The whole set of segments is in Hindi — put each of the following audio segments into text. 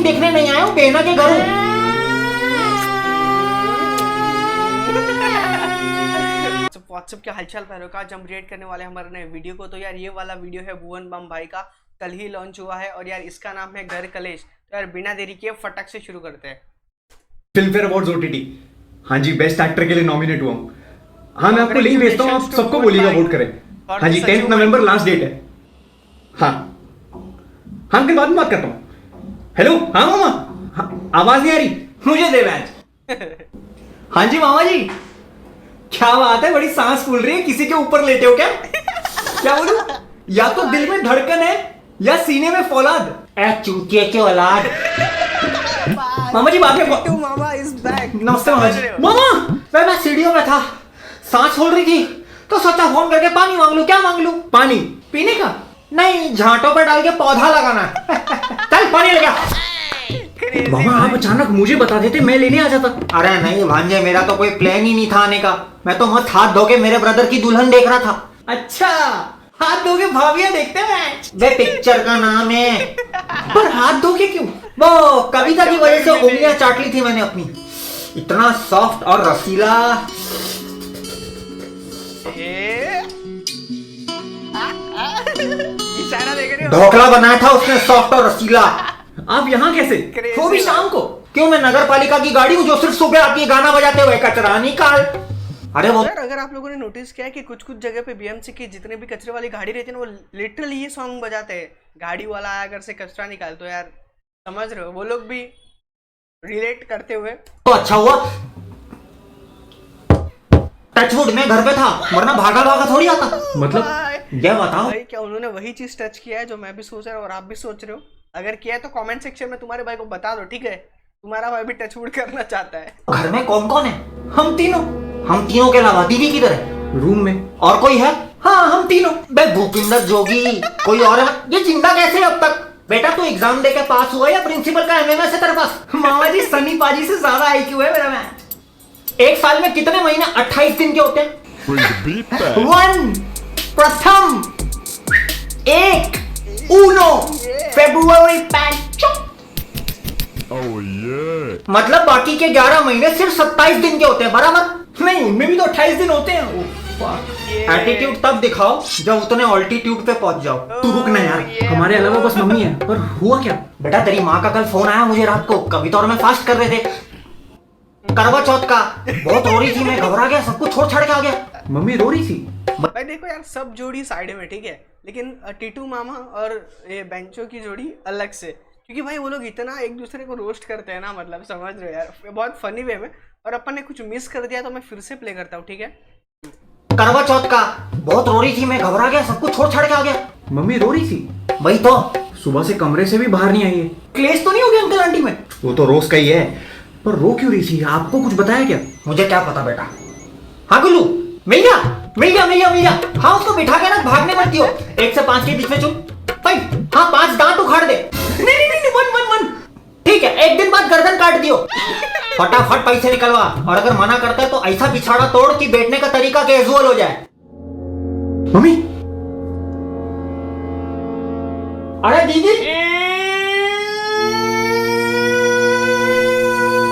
देखने नहीं आया हूँ, बेना के घर हूँ। व्हाट्सएप के हालचाल पैरों का आज हम रिएक्ट करने वाले हमारे नए वीडियो को। तो यार ये वाला वीडियो है भुवन बम भाई का, कल ही लॉन्च हुआ है और यार इसका नाम है घर कलेश। तो यार बिना देरी किए फटक से शुरू करते हैं। फिल्म फेयर अवार्ड्स ओटीटी, हाँ जी, बेस्ट एक्टर के लिए नॉमिनेट हुआ हूँ। हाँ, मैं आपको लिंक भेजता हूँ, आप सबको बोलिएगा वोट करें। हाँ जी, 10 नवंबर लास्ट डेट है। हाँ हाँ अंकल, बाद में बात करता हूँ। हेलो, हाँ मामा, हाँ, आवाज नहीं आ रही, मुझे दे मैच। हाँ जी मामा जी, क्या बात है, बड़ी सांस फूल रही है, किसी के ऊपर लेटे हो क्या? क्या बोलूं, या तो दिल में धड़कन है या सीने में फौलाद। ए चूतिए के औलाद। मामा जी बाद में मामा इज बैक। नमस्ते मामा जी। मामा मैं सीढ़ियों में था, सांस फूल रही थी तो सोचा फोन करके पानी मांग लूं। क्या मांग लूं? पानी पीने का? नहीं, झांटों पर डाल के पौधा लगाना। चल पानी लगा। मामा आप अचानक मुझे बता देते, मैं लेने आ जाता। अरे नहीं भांजे, मेरा तो कोई प्लान ही नहीं था आने का। मैं तो मत हाथ धो के मेरे ब्रदर की दुल्हन देख रहा था। अच्छा, हाथ धो के भाभियां देखते हैं? वे पिक्चर का नाम है। पर हाथ धो के क्यों? वो कविता की वजह से उंगलियां चाट ली थी मैंने अपनी। इतना सॉफ्ट और रसीला। इशारा देख रहे हो? ढोकला बनाया था उसने, सॉफ्ट और रसीला। आप यहाँ कैसे? वो भी शाम को? क्यों, मैं नगर पालिका की गाड़ी हूँ जो सिर्फ सुबह आती है गाना बजाते हुए, कचरा निकाल। अरे वो यार, अगर आप लोगों ने नोटिस किया है कि कुछ कुछ जगह पे बीएमसी की जितने भी कचरे वाली गाड़ी रहती है ना, वो लिटरली ये सॉन्ग बजाते हैं। गाड़ी वाला आया घर से कचरा निकाल। तो यार समझ रहे हो, वो लोग भी रिलेट करते हुए। तो अच्छा हुआ टचवुड में घर पे था, वरना भागा भागा थोड़ी आता। मतलब ये बताओ भाई, क्या उन्होंने वही चीज टच किया है जो मैं भी सोच रहा हूँ और आप भी सोच रहे हो? अगर किया है तो कमेंट सेक्शन में तुम्हारे भाई को बता दो, ठीक है? तुम्हारा भाई भी टचवुड करना चाहता है। घर में कौन कौन है? हम तीनों। हम तीनों के अलावा दीदी किधर है? रूम में। और कोई है? हाँ, हम तीनों। बे भूपिंदर जोगी, कोई और है? ये जिंदा कैसे है अब तक? बेटा तू एग्जाम देके पास हुआ या प्रिंसिपल का एमएमएस है तेरे पास? मामा जी, सनी पाजी से ज्यादा आईक्यू है मेरा। मैच एक साल में कितने महीने? 28 दिन के होते हैं। Bring the beat back. One, प्रथम, एक, ऊनो, फेब्रुआरी 5। Oh yeah. मतलब बाकी के 11 महीने सिर्फ 27 दिन के होते हैं, बराबर? नहीं, उनमें भी तो 28 दिन होते हैं। एटीट्यूड तब दिखाओ जब उतने ऑल्टीट्यूड पे पहुंच जाओ। तू रुक ना यार, हमारे अलावा बस मम्मी है। पर हुआ क्या? बेटा तेरी माँ का कल फोन आया मुझे रात को, कविता और मैं फास्ट कर रहे थे करवा चौथ का। बहुत रो रही थी, मैं घबरा गया, सब कुछ छोड़ छाड़ के आ गया। मम्मी रो रही थी? भाई देखो यार, सब जोड़ी साइड में, ठीक है, लेकिन टीटू मामा और ये बेंचो की जोड़ी अलग से, क्योंकि भाई वो लोग इतना एक दूसरे को रोस्ट करते हैं ना, मतलब समझ रहे हो यार, बहुत फनी वे में। और अपन ने कुछ मिस कर दिया तो मैं फिर से प्ले करता हूँ, ठीक है? करवा चौथ का बहुत रो रही थी, मैं घबरा गया, सब कुछ छोड़ छाड़ के आ गया। मम्मी रो रही थी? वही तो, सुबह से कमरे से भी बाहर नहीं आई है। क्लेश तो नहीं हो गया अंकल आंटी में? वो तो रोज का ही है। पर रो क्यों रही थी? आपको कुछ बताया क्या? मुझे क्या पता बेटा। हाँ गुल्लू, मिल गया मिल गया मिल गया मिल गया। हाँ उसको बिठा के ना भागने मत दियो। 1 से 5 के बीच में चुप भाई। हाँ 5 दांत उखाड़ दे। नहीं नहीं नहीं, वन। ठीक है, 1 दिन बाद गर्दन काट दियो। फटाफट पैसे निकलवा, और अगर मना करता है तो ऐसा पिछाड़ा तोड़ कि बैठने का तरीका कैजुअल हो जाए। मम्मी, अरे दीदी,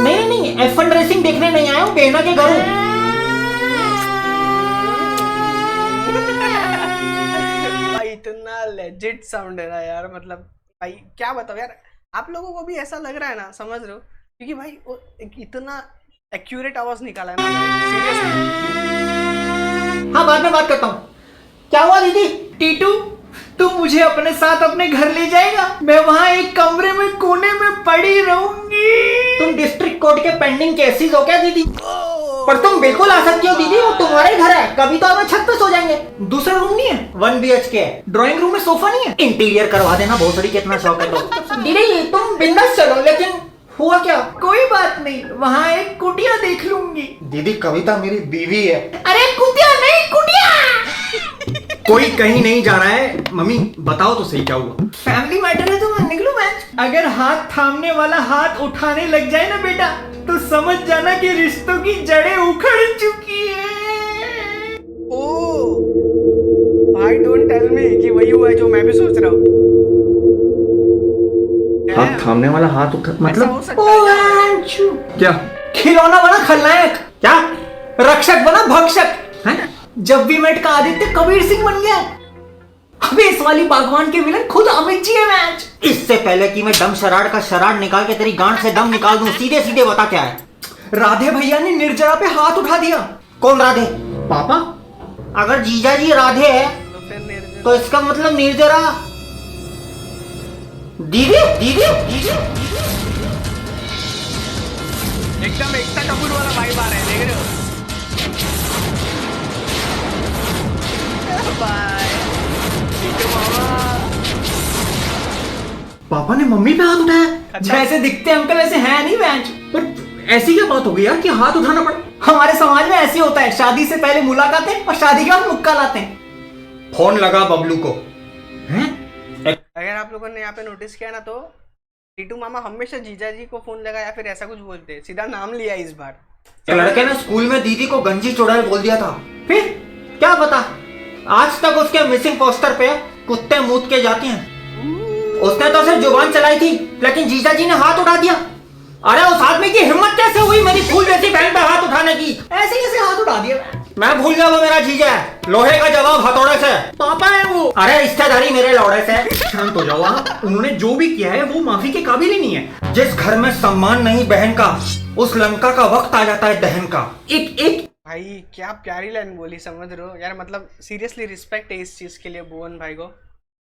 नहीं F1 रेसिंग देखने नहीं आया हूँ, बेना के घर हूँ। भाई इतना लेजिट साउंड है ना यार, मतलब भाई क्या बताओ यार, आप लोगों को भी ऐसा लग रहा है ना, समझ रहे हो? क्योंकि भाई वो इतना एक्यूरेट आवाज निकाला है ना, सीरियसली। हाँ बाद में बात करता हूँ। क्या हुआ दीदी? टीटू, तू मुझे अपने साथ अपने घर ले जाएगा? मैं वहाँ एक कमरे में कोने में पड़ी रहूंगी। तुम डिस्ट्रिक्ट कोर्ट के पेंडिंग केसेस हो क्या दीदी? पर तुम बिल्कुल आ सकती हो दीदी, वो तुम्हारा ही घर है। कभी तो हम छत पे सो जाएंगे। दूसरा रूम नहीं है? 1 BHK है। ड्राइंग रूम में सोफा नहीं है? इंटीरियर करवा देना, भोसड़ी कितना शौक है तो। दीदी तुम बिंदास चलो, लेकिन हुआ क्या? कोई बात नहीं, वहाँ एक कुटिया देख लूंगी। दीदी कविता मेरी बीवी है। अरे कुटिया नहीं, कुटिया। कोई कहीं नहीं जा रहा है। मम्मी बताओ तो सही क्या हुआ? फैमिली मैटर है तो मैं निकलूं मैच? अगर हाथ थामने वाला हाथ उठाने लग जाए ना बेटा, तो समझ जाना कि रिश्तों की जड़ें उखड़ चुकी है। ओ भाई, डोंट टेल मी कि वही हुआ है जो मैं भी सोच रहा हूँ। हाथ थामने वाला हाथ उठा ऐसा हो मतलब सकता ओ है क्या? अंशु, क्या? खिलौना बना खलनायक, क्या रक्षक बना भक्षक हैं? जब भी मेट का आदित्य कबीर सिंह बन गया। अबे इस वाली बागवान के विलन खुद अमित जी है मैच। इससे पहले कि मैं दम शराड का शराड निकाल के तेरी गांड से दम निकाल दूं, सीधे सीधे बता क्या है। राधे भैया ने निर्जरा पे हाथ उठा दिया। कौन राधे? पापा? अगर जीजा जी राधे है तो फिर निर्जर तो इसका मतलब निर्जरा दीदी दीदी दीदी। एकदम एकता कपूर वाला वाइब आ रहा है, देख रहे हो? बाय टीटू मामा। पापा ने मम्मी पे हाथ उठाया? जैसे दिखते अंकल वैसे है नहीं बेंच। पर ऐसी क्या बात हो गई यार कि हाथ उठाना पड़ा? हमारे समाज में ऐसे होता है, शादी से पहले मुलाकातें और शादी के बाद मुक्का लाते हैं। फोन लगा बबलू को। हैं? अगर आप लोगों ने यहाँ पे नोटिस किया ना, तो टीटू मामा हमेशा जीजा जी को फोन लगा या फिर ऐसा कुछ बोलते हैं, सीधा नाम लिया इस बार। लड़के ने स्कूल में दीदी को गंजी चुड़ैल बोल दिया था। फिर क्या पता, आज तक उसके मिसिंग पोस्टर पे कुत्ते मूत के जाते हैं। उसने तो सिर्फ जुबान चलाई थी, लेकिन जीजा जी ने हाथ उठा दिया। अरे उस आदमी की हिम्मत कैसे हुई मेरी फूल जैसी बहन पे हाथ उठाने की? ऐसे कैसे हाथ उठा दिया? मैं भूल गया वो मेरा जीजा है, लोहे का जवाब हथौड़े से। पापा है वो। अरे रिश्तेदारी मेरे लौड़े से। शांत हो जाओ आप। उन्होंने जो भी किया है वो माफी के काबिल ही नहीं है। जिस घर में सम्मान नहीं बहन का, उस लंका का वक्त आ जाता है दहन का। एक भाई क्या प्यारी लाइन बोली, समझ रहे हो यार? मतलब सीरियसली रिस्पेक्ट है इस चीज के लिए भुवन भाई को।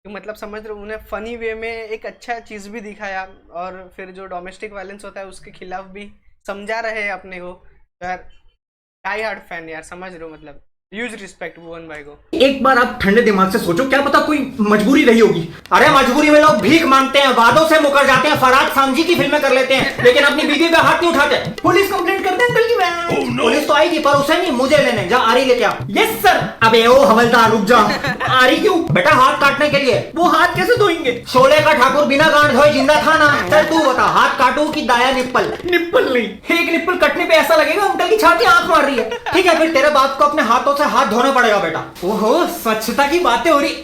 मतलब समझ रहे हो, उन्हें फनी वे में एक अच्छा चीज भी दिखाया और फिर जो डोमेस्टिक वायलेंस होता है उसके खिलाफ भी समझा रहे हैं अपने को। यार डाई हार्ड फैन यार, समझ रहे हो? मतलब ह्यूज रिस्पेक्ट भुवन भाई को। एक बार आप ठंडे दिमाग से सोचो, क्या पता कोई मजबूरी रही होगी। अरे मजबूरी में लोग भीख मांगते हैं, वादों से मुकर जाते हैं, फराज सामजी की फिल्में कर लेते हैं, लेकिन अपनी बीवी पे हाथ नहीं उठाते। पुलिस कंप्लेंट करते हैं अंकल की बहन। पुलिस तो आएगी पर उसे नहीं, मुझे लेने। जा आरी लेके आ। Yes sir. अबे ओ हवलदार रुक जा। आरी क्यों? बेटा हाथ काटने के लिए। वो हाथ कैसे धोएंगे? शोले का ठाकुर बिना गांड धोए जिंदा था ना। सर तू बता, हाथ काटू की दाया निप्पल? निप्पल नहीं। एक निप्पल कटने पे ऐसा लगेगा अंकल की छाती आंख मार रही है। ठीक है, फिर तेरे बाप को अपने हाथों से हाथ धोना पड़ेगा बेटा। ओहो स्वच्छता की बातें हो रही।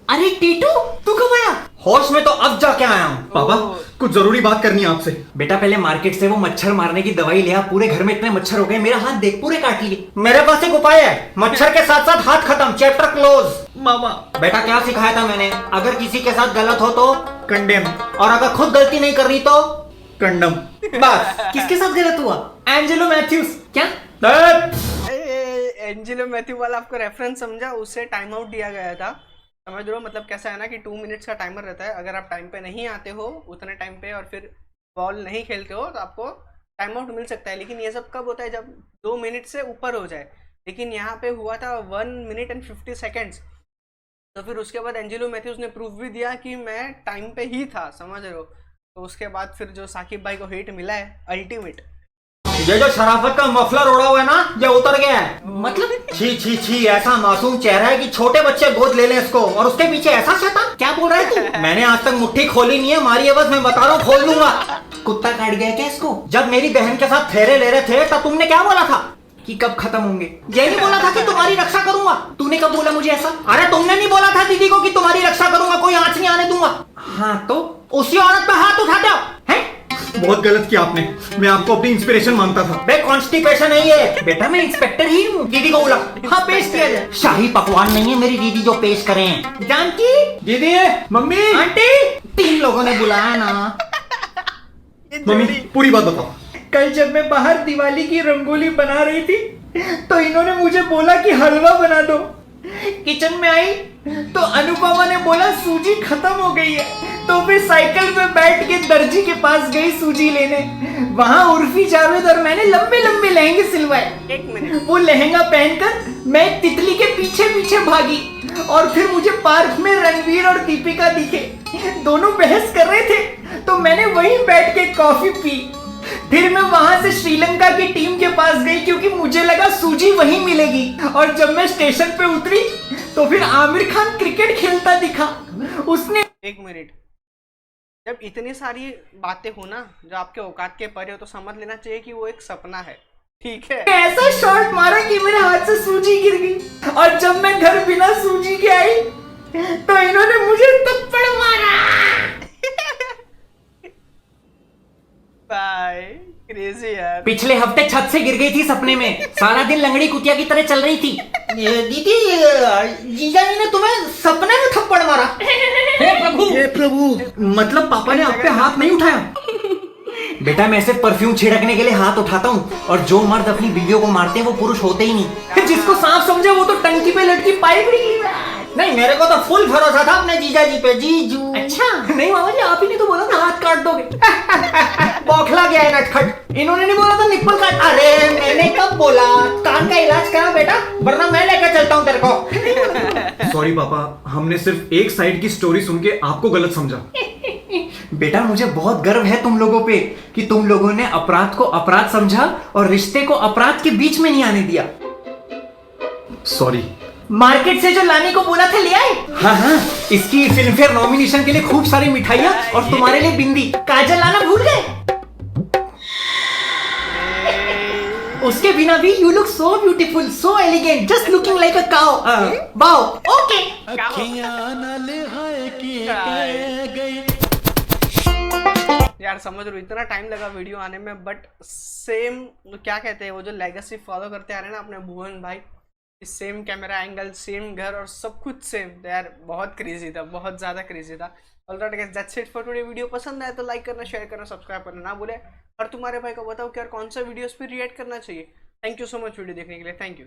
अरे टीटू तू कब आया? होश में तो अब जाके आया हूँ। पापा कुछ जरूरी बात करनी है आपसे। बेटा पहले मार्केट से वो मच्छर मारने की दवाई ले आ। पूरे घर में इतने मच्छर हो गए, मेरा हाथ देख पूरे काट लिए। मेरे पास एक उपाय है, मच्छर के साथ साथ हाथ खत्म, चैप्टर क्लोज। मामा बेटा क्या सिखाया था मैंने? अगर किसी के साथ गलत हो तो कंडेम, और अगर खुद गलती नहीं कर रही तो कंडम। बस। किसके साथ गलत हुआ? एंजेलो मैथ्यूज। क्या? एंजेलो मैथ्यू वाला आपको रेफरेंस समझा? उससे टाइम आउट दिया गया था, समझ रहे हो? मतलब कैसा है ना कि 2 मिनट्स का टाइमर रहता है। अगर आप टाइम पे नहीं आते हो उतने टाइम पे और फिर बॉल नहीं खेलते हो तो आपको टाइम आउट मिल सकता है। लेकिन ये सब कब होता है? जब 2 मिनट से ऊपर हो जाए। लेकिन यहाँ पे हुआ था 1 मिनट एंड 50 सेकेंड्स। तो फिर उसके बाद एंजेलो मैथ्यूज ने प्रूफ भी दिया कि मैं टाइम पे ही था, समझ रहे हो? तो उसके बाद फिर जो साकिब भाई को हिट मिला है अल्टीमेट। ये जो शराफत का मफलर ओढ़ा हुआ है ना, ये उतर गया है। मतलब छी छी छी, ऐसा मासूम चेहरा है कि छोटे बच्चे गोद ले लें इसको, और उसके पीछे ऐसा शैतान। क्या बोल रहा है तू? मैंने आज तक मुट्ठी खोली नहीं है, मारी है बस। मैं बता रहा हूँ खोल दूंगा। कुत्ता काट गया क्या इसको? जब मेरी बहन के साथ फेरे ले रहे थे तब तुमने क्या बोला था कि कब खत्म होंगे? यही बोला था कि तुम्हारी रक्षा करूंगा। तूने कब बोला मुझे ऐसा? अरे तुमने नहीं बोला था दीदी को कि तुम्हारी रक्षा करूंगा, कोई आंच नहीं आने दूंगा। हाँ तो उसी औरत पे हाथ उठाते हो हैं? बहुत गलत किया आपने। मैं आपको अपनी इंस्पिरेशन मानता था। बे कॉन्स्टिपेशन है ये। बेटा मैं इंस्पेक्टर ही हूँ। दीदी को बोला हाँ पेश किया जाए। शाही पकवान नहीं है मेरी दीदी जो पेश करें। जानकी दीदी, मम्मी, आंटी, 3 लोगों ने बुलाया ना। मम्मी पूरी बात बताओ। कल जब मैं बाहर दिवाली की रंगोली बना रही थी तो इन्होंने मुझे बोला कि हलवा बना दो। किचन में आई तो अनुपमा ने बोला सूजी खत्म हो गई है। तो फिर साइकिल पे बैठ के दर्जी के पास गई सूजी लेने। वहां उर्फी जावेद और मैंने लंबे लंबे लहंगे सिलवाए। 1 मिनट। वो लहंगा पहनकर मैं तितली के पीछे पीछे भागी और फिर मुझे पार्क में रणवीर और दीपिका दिखे। दोनों बहस कर रहे थे तो मैंने वहीं बैठ के कॉफी पी। फिर मैं वहां से श्रीलंका की टीम के पास गई क्योंकि मुझे लगा सूजी वहीं मिलेगी। और जब मैं स्टेशन पे उतरी तो फिर आमिर खान क्रिकेट खेलता दिखा। उसने 1 मिनट। जब इतनी सारी बातें हो ना जो आपके औकात के परे हो तो समझ लेना चाहिए कि वो एक सपना है, ठीक है? ऐसा शॉट मारा कि मेरे हाथ से सूजी गिर गई। और जब मैं घर बिना सूजी के आई तो इन्होंने मुझे थप्पड़ मारा। क्रेजी यार। पिछले हफ्ते छत से गिर गई थी सपने में, सारा दिन लंगड़ी कुतिया की तरह चल रही थी। दीदी जीजा जी ने तुम्हें सपने में थप्पड़ मारा। हे प्रभु, मतलब पापा ने आप पे हाथ नहीं उठाया? बेटा मैं सिर्फ परफ्यूम छिड़कने के लिए हाथ उठाता हूँ, और जो मर्द अपनी बीवियों को मारते हैं वो पुरुष होते ही नहीं। जिसको सांप समझे वो तो टंकी पे लटकी पाइप नहीं, मेरे को तो फुल भरोसा था अपने जीजा जी पे। जीजू अच्छा नहीं मामा जी, आप ही ने तो बोला था हाथ काट दोगे। बौखला गया है नटखट, इन्होंने नहीं बोला था निप्पल काट। अरे मैंने कब बोला? कान का इलाज करा बेटा, वरना मैं लेकर चलता हूँ तेरे को। सॉरी पापा, हमने सिर्फ एक साइड की स्टोरी सुन के आपको गलत समझा। बेटा मुझे बहुत गर्व है तुम लोगों पे कि तुम लोगों ने अपराध को अपराध समझा और रिश्ते को अपराध के बीच में नहीं आने दिया। सॉरी। मार्केट से जो लाने को बोला था ले आए? हाँ, इसकी फिल्म फेयर नॉमिनेशन के लिए खूब सारी मिठाइयाँ और तुम्हारे लिए बिंदी काजल लाना भूल गए? उसके बिना भी you look so beautiful, so elegant, just looking like a cow. Wow, okay. यार समझ रहे हो, इतना टाइम लगा वीडियो आने में, बट सेम क्या कहते हैं वो जो लेगेसी फॉलो करते आ रहे हैं ना अपने भुवन भाई, सेम कैमरा एंगल, सेम घर और सब कुछ सेम। तो यार बहुत क्रेजी था, बहुत ज़्यादा क्रेजी था। Alright guys, that's it for today. Video पसंद आए तो लाइक करना, शेयर करना, सब्सक्राइब करना ना भूले। और तुम्हारे भाई को बताओ कि यार कौन सा वीडियोस पे रिएक्ट करना चाहिए। Thank you so much video देखने के लिए, थैंक यू।